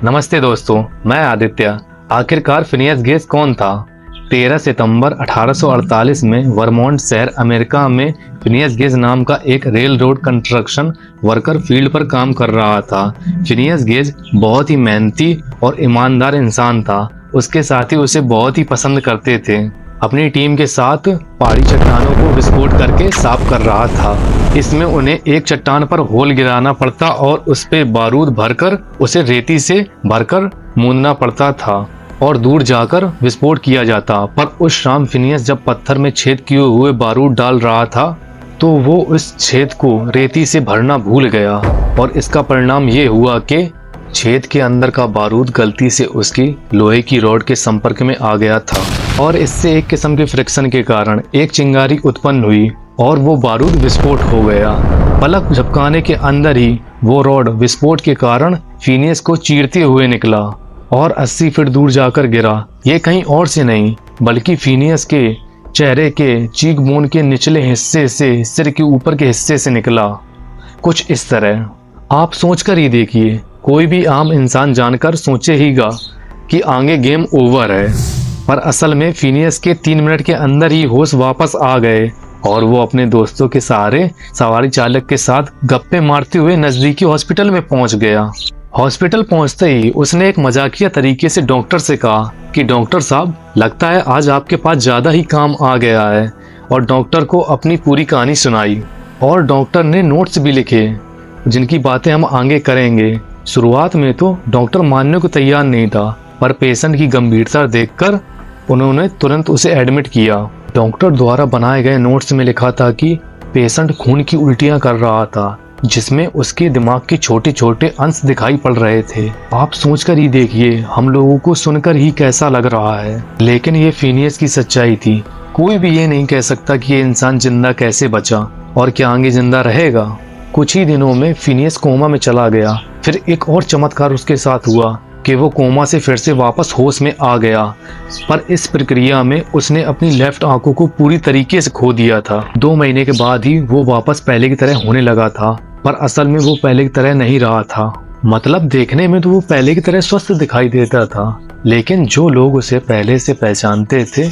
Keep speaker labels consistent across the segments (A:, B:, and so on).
A: नमस्ते दोस्तों, मैं आदित्य। आखिरकार फिनियस गेज कौन था? 13 सितंबर 1848 में वर्मोंट शहर अमेरिका में फिनियस गेज नाम का एक rail road construction worker field पर काम कर रहा था। फिनियस गेज बहुत ही मेहनती और ईमानदार इंसान था। उसके साथी उसे बहुत ही पसंद करते थे। अपनी टीम के साथ पहाड़ी चट्टानों को विस्फोट करके साफ कर रहा था। इसमें उन्हें एक चट्टान पर होल गिराना पड़ता और उस पे बारूद भरकर उसे रेती से भरकर मूंदना पड़ता था और दूर जाकर विस्फोट किया जाता। पर उस शाम फिनियस जब पत्थर में छेद किए हुए बारूद डाल रहा था तो वो उस छेद को रेती से भरना भूल गया और इसका परिणाम ये हुआ कि छेद के अंदर का बारूद गलती से उसकी लोहे की रॉड के संपर्क में आ गया था और इससे एक किस्म के फ्रिक्शन के कारण एक चिंगारी उत्पन्न हुई और वो बारूद विस्फोट हो गया। पलक झपकाने के अंदर ही वो रॉड विस्फोट के कारण फिनियस को चीरते हुए निकला और 80 फीट दूर जाकर गिरा। ये कहीं और से नहीं बल्कि फिनियस के चेहरे के चीक बोन के निचले हिस्से से सिर के ऊपर के हिस्से से निकला। कुछ इस तरह। आप सोचकर ही देखिए, कोई भी आम इंसान जानकर सोचे हीगा कि आगे गेम ओवर है, पर असल में फिनियस के 3 मिनट के अंदर ही होश वापस आ गए और वो अपने दोस्तों के सहारे सवारी चालक के साथ गप्पे मारते हुए नजदीकी हॉस्पिटल में पहुंच गया। हॉस्पिटल पहुंचते ही उसने एक मजाकिया तरीके से डॉक्टर से कहा कि डॉक्टर साहब, लगता है आज आपके पास ज्यादा ही काम आ गया है, और डॉक्टर को अपनी पूरी कहानी सुनाई और डॉक्टर ने नोट्स भी लिखे जिनकी बातें हम आगे करेंगे। शुरुआत में तो डॉक्टर मानने को तैयार नहीं था, पर पेशेंट की गंभीरता देखकर उन्होंने तुरंत उसे एडमिट किया। डॉक्टर द्वारा बनाए गए नोट्स में लिखा था कि पेशेंट खून की उल्टियां कर रहा था, जिसमें उसके दिमाग के छोटे छोटे अंश दिखाई पड़ रहे थे। आप सोचकर ही देखिए, हम लोगों को सुनकर ही कैसा लग रहा है, लेकिन ये फिनियस की सच्चाई थी। कोई भी ये नहीं कह सकता कि ये इंसान जिंदा कैसे बचा और क्या आगे जिंदा रहेगा। कुछ ही दिनों में फिनियस कोमा में चला गया। फिर एक और चमत्कार उसके साथ हुआ कि वो कोमा से फिर से वापस होश में आ गया, पर इस प्रक्रिया में उसने अपनी लेफ्ट आंखों को पूरी तरीके से खो दिया था। 2 महीने के बाद ही वो वापस पहले की तरह होने लगा था, पर असल में वो पहले की तरह नहीं रहा था। मतलब देखने में तो वो पहले की तरह स्वस्थ दिखाई देता था, लेकिन जो लोग उसे पहले से पहचानते थे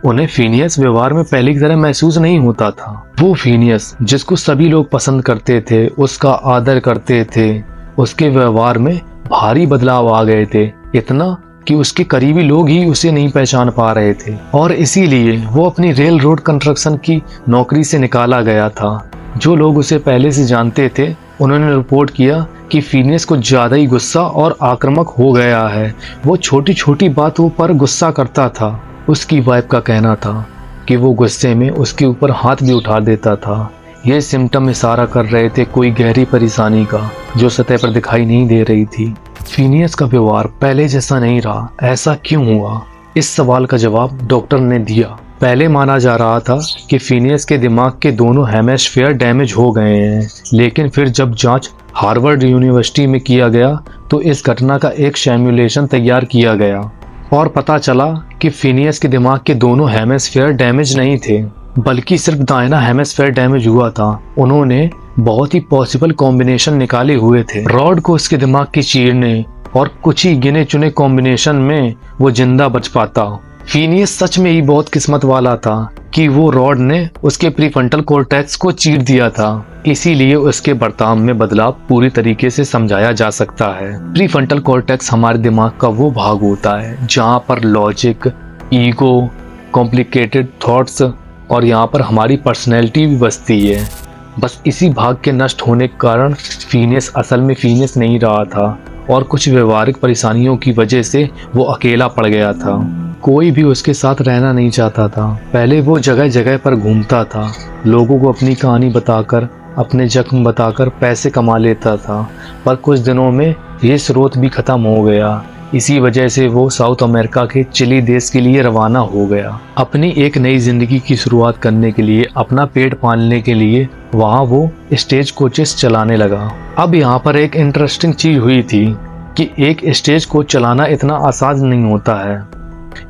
A: उन्हें फिनियस व्यवहार में पहले की तरह महसूस नहीं होता था। वो फिनियस जिसको सभी लोग पसंद करते थे, उसका आदर करते थे, उसके व्यवहार में भारी बदलाव आ गए थे, इतना कि उसके करीबी लोग ही उसे नहीं पहचान पा रहे थे और इसीलिए वो अपनी रेल रोड कंस्ट्रक्शन की नौकरी से निकाला गया था। जो लोग उसे पहले से जानते थे उन्होंने रिपोर्ट किया कि फिनियस को ज्यादा ही गुस्सा और आक्रामक हो गया है। वो छोटी छोटी बातों पर गुस्सा करता था। उसकी वाइफ का कहना था कि वो गुस्से में उसके ऊपर हाथ भी उठा देता था। ये सिम्टम इशारा कर रहे थे कोई गहरी परेशानी का, जो सतह पर दिखाई नहीं दे रही थी। फिनियस का व्यवहार पहले जैसा नहीं रहा, ऐसा क्यों हुआ? इस सवाल का जवाब डॉक्टर ने दिया। पहले माना जा रहा था कि फिनियस के दिमाग के दोनों हेमिस्फीयर डैमेज हो गए हैं, लेकिन फिर जब जांच हार्वर्ड यूनिवर्सिटी में किया गया तो इस घटना का एक सिमुलेशन तैयार किया गया और पता चला कि फिनियस के दिमाग के दोनों हेमिस्फीयर डैमेज नहीं थे, बल्कि सिर्फ दाहिना हेमिस्फीयर डैमेज हुआ था। उन्होंने बहुत ही पॉसिबल कॉम्बिनेशन निकाले हुए थे रॉड को उसके दिमाग के चीरने, और कुछ ही गिने चुने कॉम्बिनेशन में वो जिंदा बच पाता। फिनियस सच में ही बहुत किस्मत वाला था कि वो रॉड ने उसके प्रीफ्रंटल कॉर्टेक्स को चीर दिया था। इसीलिए उसके बर्ताव में बदलाव पूरी तरीके से समझाया जा सकता है। प्रीफ्रंटल कॉर्टेक्स हमारे दिमाग का वो भाग होता है जहाँ पर लॉजिक, ईगो, कॉम्प्लिकेटेड थॉट्स और यहाँ पर हमारी पर्सनैलिटी भी बसती है। बस इसी भाग के नष्ट होने के कारण फिनियस असल में फिनियस नहीं रहा था और कुछ व्यवहारिक परेशानियों की वजह से वो अकेला पड़ गया था। कोई भी उसके साथ रहना नहीं चाहता था। पहले वो जगह जगह पर घूमता था, लोगों को अपनी कहानी बताकर, अपने जख्म बताकर पैसे कमा लेता था, पर कुछ दिनों में ये स्रोत भी खत्म हो गया। इसी वजह से वो साउथ अमेरिका के चिली देश के लिए रवाना हो गया। अपनी एक नई जिंदगी की शुरुआत करने के लिए, अपना पेट पालने के लिए वहाँ वो स्टेज कोचेस चलाने लगा। अब यहाँ पर एक इंटरेस्टिंग चीज हुई थी कि एक स्टेज कोच चलाना इतना आसान नहीं होता है।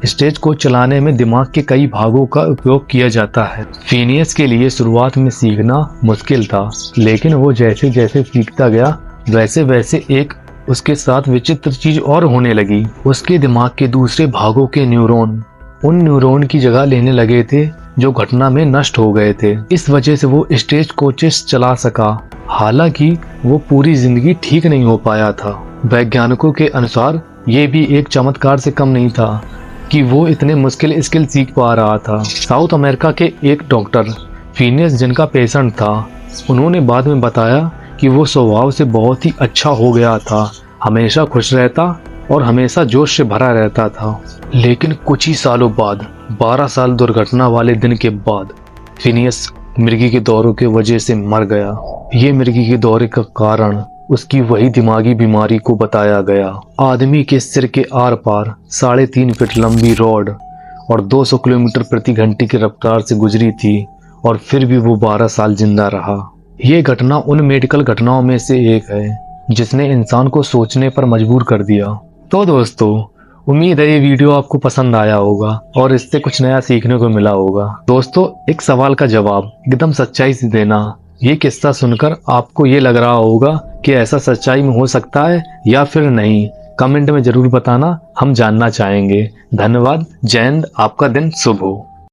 A: स्टेज को चलाने में दिमाग के कई भागों का उपयोग किया जाता है। फिनियस के लिए शुरुआत में सीखना मुश्किल था, लेकिन वो जैसे जैसे सीखता गया वैसे वैसे एक उसके साथ विचित्र चीज और होने लगी। उसके दिमाग के दूसरे भागों के न्यूरॉन उन न्यूरॉन की जगह लेने लगे थे जो घटना में नष्ट हो गए थे। इस वजह से वो स्टेज कोचेस चला सका। हालांकि वो पूरी जिंदगी ठीक नहीं हो पाया था। वैज्ञानिकों के अनुसार ये भी एक चमत्कार से कम नहीं था कि वो इतने मुश्किल स्किल सीख पा रहा था। साउथ अमेरिका के एक डॉक्टर फिनियस जिनका पेशेंट था, उन्होंने बाद में बताया कि वो स्वभाव से बहुत ही अच्छा हो गया था, हमेशा खुश रहता और हमेशा जोश से भरा रहता था। लेकिन कुछ ही सालों बाद 12 साल दुर्घटना वाले दिन के बाद फिनियस मिर्गी के दौरों के वजह से मर गया। ये मिर्गी के दौरे का कारण उसकी वही दिमागी बीमारी को बताया गया। आदमी के सिर के आर पार 3.5 फीट लंबी रॉड और 200 किलोमीटर प्रति घंटे की रफ्तार से गुजरी थी और फिर भी वो 12 साल जिंदा रहा। ये घटना उन मेडिकल घटनाओं में से एक है जिसने इंसान को सोचने पर मजबूर कर दिया। तो दोस्तों, उम्मीद है ये वीडियो आपको पसंद आया होगा और इससे कुछ नया सीखने को मिला होगा। दोस्तों, एक सवाल का जवाब एकदम सच्चाई से देना। ये किस्सा सुनकर आपको ये लग रहा होगा कि ऐसा सच्चाई में हो सकता है या फिर नहीं। कमेंट में जरूर बताना, हम जानना चाहेंगे। धन्यवाद। जय हिंद। आपका दिन शुभ हो।